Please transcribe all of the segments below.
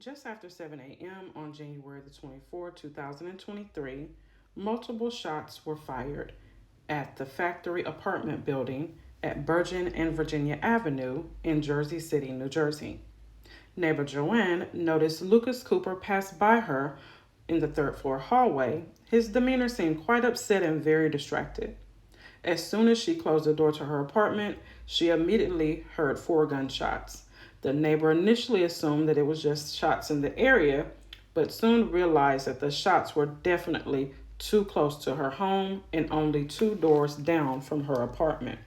Just after 7 a.m. on January the 24th, 2023, multiple shots were fired at the factory apartment building at Bergen and Virginia Avenue in Jersey City, New Jersey. Neighbor Joanne noticed Lucas Cooper pass by her in the third floor hallway. His demeanor seemed quite upset and very distracted. As soon as she closed the door to her apartment, she immediately heard four gunshots. The neighbor initially assumed that it was just shots in the area, but soon realized that the shots were definitely too close to her home and only two doors down from her apartment.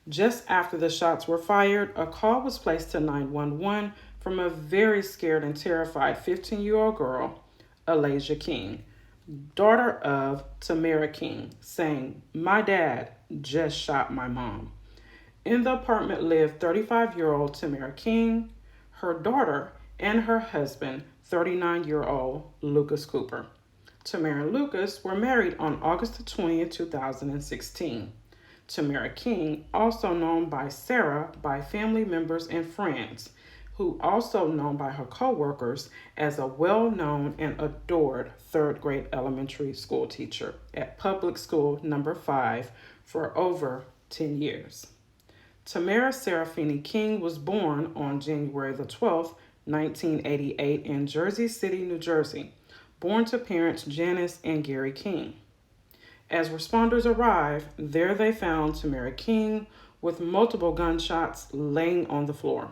Just after the shots were fired, a call was placed to 911 from a very scared and terrified 15-year-old girl, Alasia King, daughter of Temara King, saying, "My dad just shot my mom." In the apartment lived 35-year-old Temara King, her daughter, and her husband, 39-year-old Lucas Cooper. Temara and Lucas were married on August the 20th, 2016. Temara King, also known by Sarah by family members and friends, who also known by her co-workers as a well-known and adored third-grade elementary school teacher at public school number 5 for over 10 years. Temara Serafini King was born on January the 12th, 1988 in Jersey City, New Jersey, born to parents Janice and Gary King. As responders arrived, there they found Temara King with multiple gunshots laying on the floor.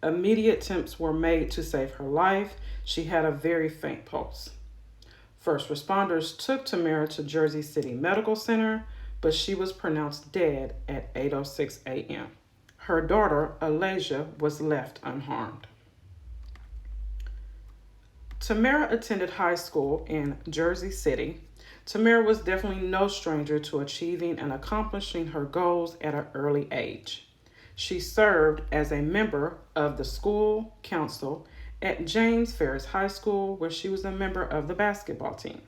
Immediate attempts were made to save her life. She had a very faint pulse. First responders took Temara to Jersey City Medical Center, but she was pronounced dead at 8:06 a.m. Her daughter, Alasia, was left unharmed. Temara attended high school in Jersey City. Temara was definitely no stranger to achieving and accomplishing her goals at an early age. She served as a member of the school council at James Ferris High School, where she was a member of the basketball team.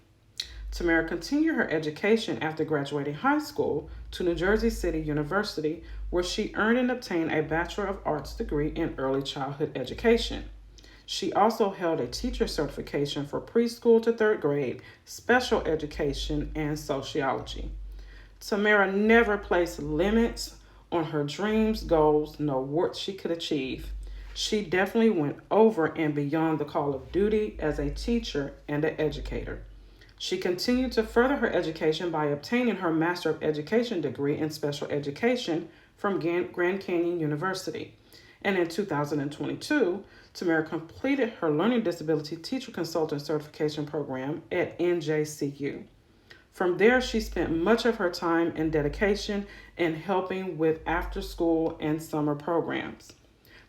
Temara continued her education after graduating high school to New Jersey City University, where she earned and obtained a Bachelor of Arts degree in early childhood education. She also held a teacher certification for preschool to third grade, special education, and sociology. Temara never placed limits on her dreams, goals, nor what she could achieve. She definitely went over and beyond the call of duty as a teacher and an educator. She continued to further her education by obtaining her Master of Education degree in special education from Grand Canyon University. And in 2022, Temara completed her Learning Disability Teacher Consultant Certification program at NJCU. From there, she spent much of her time and dedication in helping with after-school and summer programs.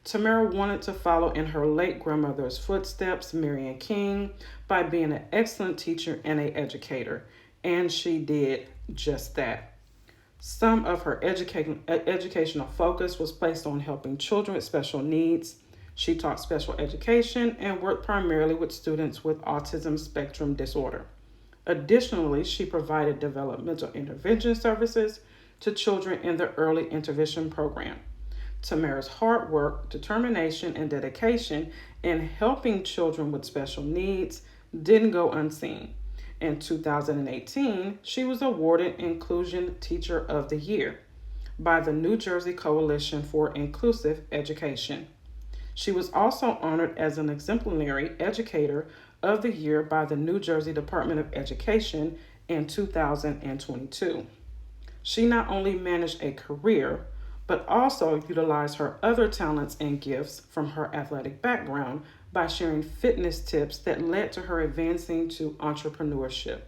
Temara wanted to follow in her late grandmother's footsteps, Marian King, by being an excellent teacher and an educator, and she did just that. Some of her educational focus was placed on helping children with special needs. She taught special education and worked primarily with students with autism spectrum disorder. Additionally, she provided developmental intervention services to children in the early intervention program. Temara's hard work, determination, and dedication in helping children with special needs didn't go unseen. In 2018, she was awarded Inclusion Teacher of the Year by the New Jersey Coalition for Inclusive Education. She was also honored as an Exemplary Educator of the Year by the New Jersey Department of Education in 2022. She not only managed a career, but also utilized her other talents and gifts from her athletic background by sharing fitness tips that led to her advancing to entrepreneurship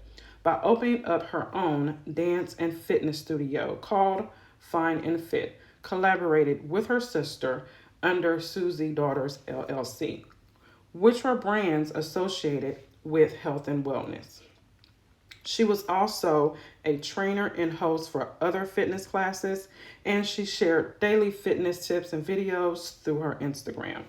by opening up her own dance and fitness studio called Fine and Fit, collaborated with her sister under Susie Daughters LLC, which were brands associated with health and wellness. She was also a trainer and host for other fitness classes, and she shared daily fitness tips and videos through her Instagram.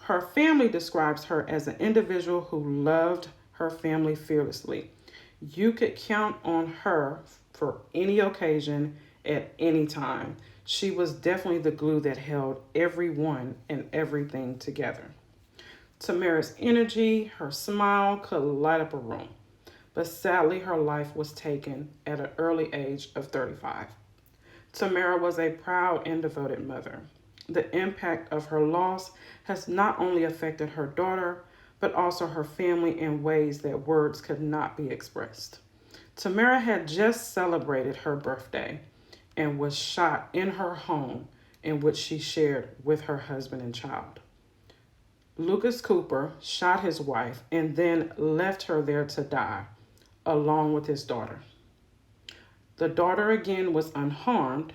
Her family describes her as an individual who loved her family fearlessly. You could count on her for any occasion at any time. She was definitely the glue that held everyone and everything together. Temara's energy, her smile could light up a room, but sadly her life was taken at an early age of 35. Temara was a proud and devoted mother. The impact of her loss has not only affected her daughter, but also her family in ways that words could not be expressed. Temara had just celebrated her birthday and was shot in her home, in which she shared with her husband and child. Lucas Cooper shot his wife and then left her there to die, along with his daughter. The daughter again was unharmed.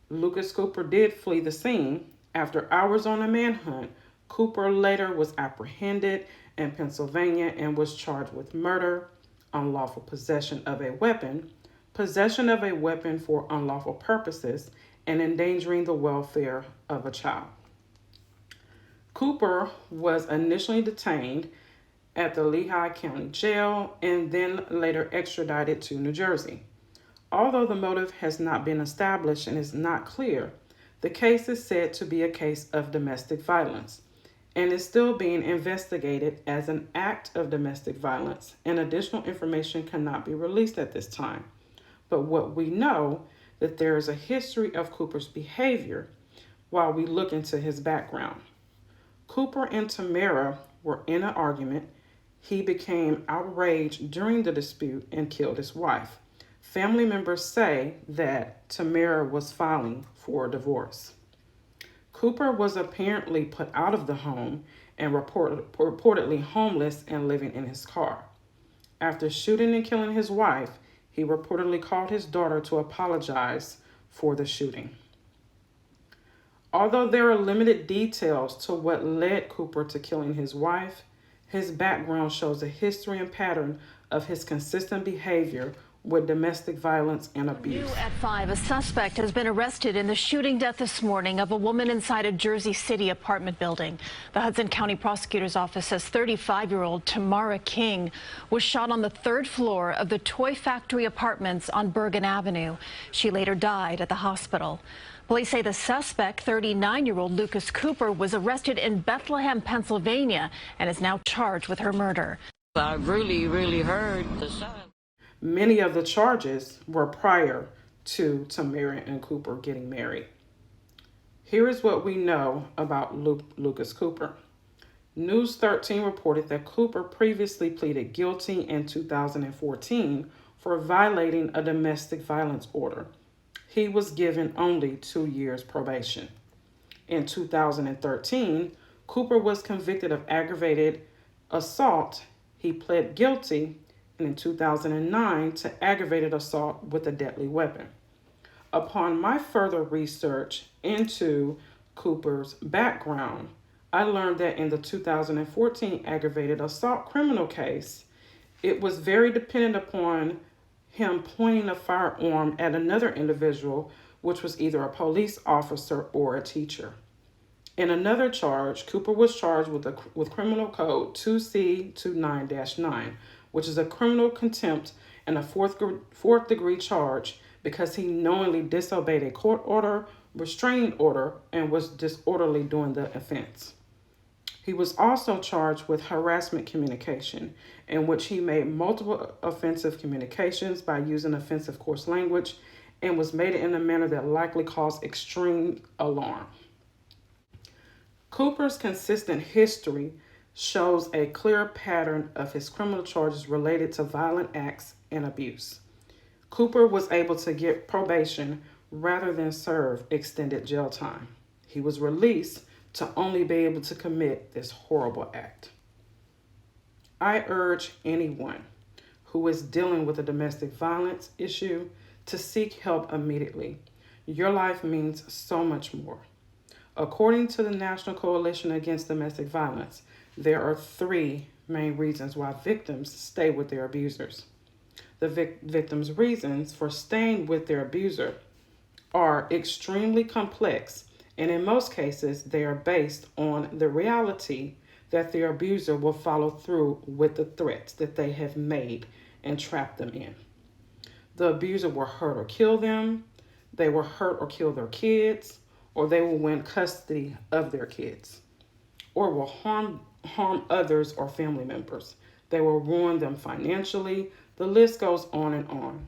Lucas Cooper did flee the scene. After hours on a manhunt, Cooper later was apprehended in Pennsylvania and was charged with murder, unlawful possession of a weapon, possession of a weapon for unlawful purposes, and endangering the welfare of a child. Cooper was initially detained at the Lehigh County Jail and then later extradited to New Jersey. Although the motive has not been established and is not clear, the case is said to be a case of domestic violence and is still being investigated as an act of domestic violence, and additional information cannot be released at this time. But what we know that there is a history of Cooper's behavior while we look into his background. Cooper and Temara were in an argument. He became outraged during the dispute and killed his wife. Family members say that Temara was filing for a divorce. Cooper was apparently put out of the home and reportedly homeless and living in his car. After shooting and killing his wife, he reportedly called his daughter to apologize for the shooting. Although there are limited details to what led Cooper to killing his wife, his background shows a history and pattern of his consistent behavior with domestic violence and abuse. New at 5, a suspect has been arrested in the shooting death this morning of a woman inside a Jersey City apartment building. The Hudson County Prosecutor's Office says 35-year-old Temara King was shot on the 3rd floor of the Toy Factory Apartments on Bergen Avenue. She later died at the hospital. Police say the suspect, 39-year-old Lucas Cooper, was arrested in Bethlehem, Pennsylvania, and is now charged with her murder. I really heard the shot. Many of the charges were prior to Temara and Cooper getting married. Here is what we know about Lucas Cooper. News 13 reported that Cooper previously pleaded guilty in 2014 for violating a domestic violence order. He was given only 2 years probation. In 2013, Cooper was convicted of aggravated assault. He pled guilty in 2009 to aggravated assault with a deadly weapon. Upon my further research into Cooper's background, I learned that in the 2014 aggravated assault criminal case, it was very dependent upon him pointing a firearm at another individual, which was either a police officer or a teacher. In another charge, Cooper was charged with Criminal Code 2C29-9, which is a criminal contempt and a fourth degree charge because he knowingly disobeyed a court order, restraining order, and was disorderly during the offense. He was also charged with harassment communication, in which he made multiple offensive communications by using offensive coarse language and was made in a manner that likely caused extreme alarm. Cooper's consistent history shows a clear pattern of his criminal charges related to violent acts and abuse. Cooper was able to get probation rather than serve extended jail time. He was released to only be able to commit this horrible act. I urge anyone who is dealing with a domestic violence issue to seek help immediately. Your life means so much more. According to the National Coalition Against Domestic Violence, there are 3 main reasons why victims stay with their abusers. The victim's reasons for staying with their abuser are extremely complex, and in most cases, they are based on the reality that their abuser will follow through with the threats that they have made and trap them in. The abuser will hurt or kill them, they will hurt or kill their kids, or they will win custody of their kids, or will harm harm others or family members. They will ruin them financially. The list goes on and on.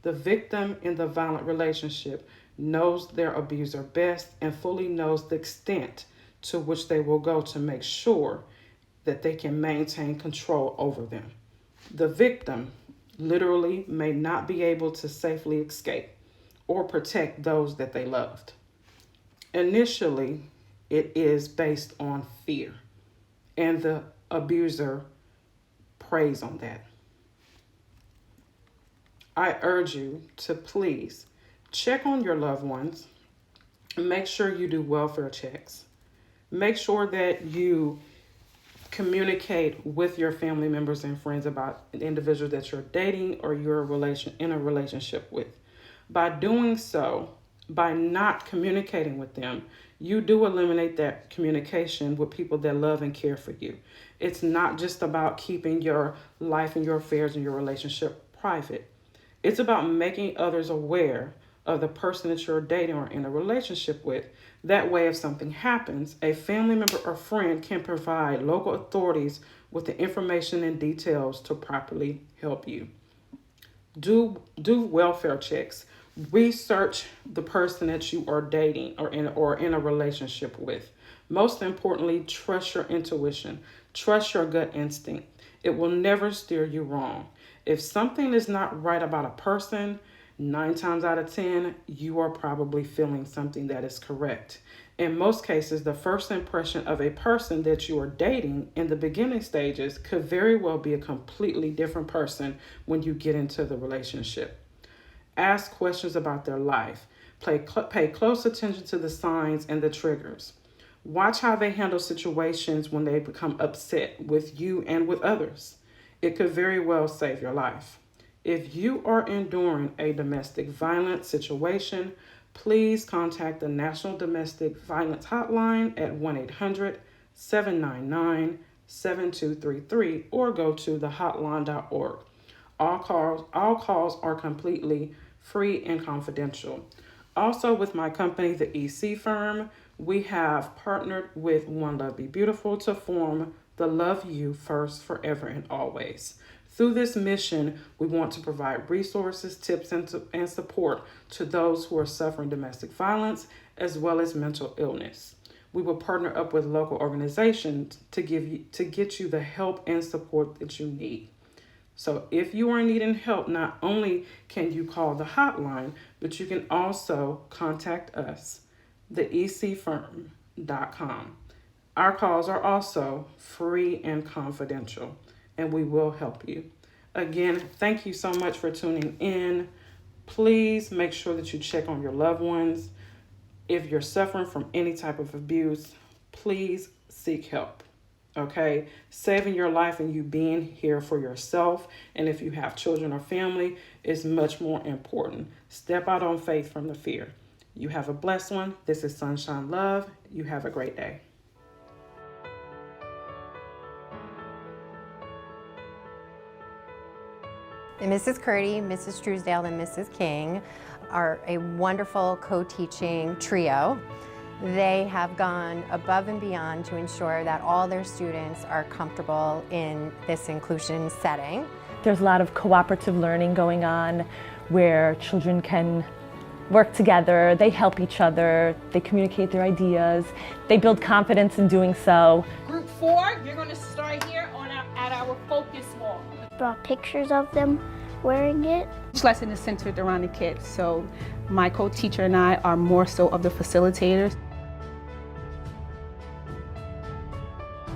The victim in the violent relationship knows their abuser best and fully knows the extent to which they will go to make sure that they can maintain control over them. The victim literally may not be able to safely escape or protect those that they loved. Initially, it is based on fear, and the abuser preys on that. I urge you to please check on your loved ones. Make sure you do welfare checks. Make sure that you communicate with your family members and friends about the individuals that you're dating or you're in a relationship with. By doing so, by not communicating with them, you do eliminate that communication with people that love and care for you. It's not just about keeping your life and your affairs and your relationship private. It's about making others aware of the person that you're dating or in a relationship with. That way, if something happens, a family member or friend can provide local authorities with the information and details to properly help you. Do welfare checks. Research the person that you are dating or in a relationship with. Most importantly, trust your intuition. Trust your gut instinct. It will never steer you wrong. If something is not right about a person, 9 times out of 10, you are probably feeling something that is correct. In most cases, the first impression of a person that you are dating in the beginning stages could very well be a completely different person when you get into the relationship. Ask questions about their life. Pay close attention to the signs and the triggers. Watch how they handle situations when they become upset with you and with others. It could very well save your life. If you are enduring a domestic violence situation, please contact the National Domestic Violence Hotline at 1-800-799-7233 or go to thehotline.org. All calls are completely free and confidential. Also, with my company, the EC Firm, we have partnered with One Love Be Beautiful to form the Love You First, Forever, and Always. Through this mission, we want to provide resources, tips, and support to those who are suffering domestic violence as well as mental illness. We will partner up with local organizations to get you the help and support that you need. So if you are needing help, not only can you call the hotline, but you can also contact us, theecfirm.com. Our calls are also free and confidential, and we will help you. Again, thank you so much for tuning in. Please make sure that you check on your loved ones. If you're suffering from any type of abuse, please seek help. Okay? Saving your life and you being here for yourself, and if you have children or family, is much more important. Step out on faith from the fear. You have a blessed one. This is Sunshine Love. You have a great day. Mrs. Curdy, Mrs. Truesdale, and Mrs. King are a wonderful co-teaching trio. They have gone above and beyond to ensure that all their students are comfortable in this inclusion setting. There's a lot of cooperative learning going on where children can work together, they help each other, they communicate their ideas, they build confidence in doing so. Group 4, you're going to start here at our focus wall. Brought pictures of them wearing it. Each lesson is centered around the kids, so my co-teacher and I are more so of the facilitators.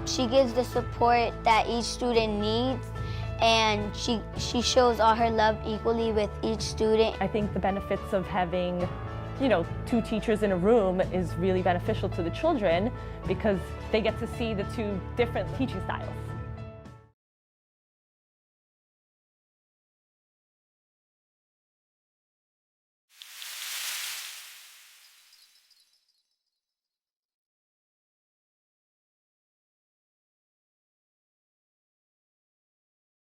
She gives the support that each student needs, and she shows all her love equally with each student. I think the benefits of having, 2 teachers in a room is really beneficial to the children because they get to see the 2 different teaching styles.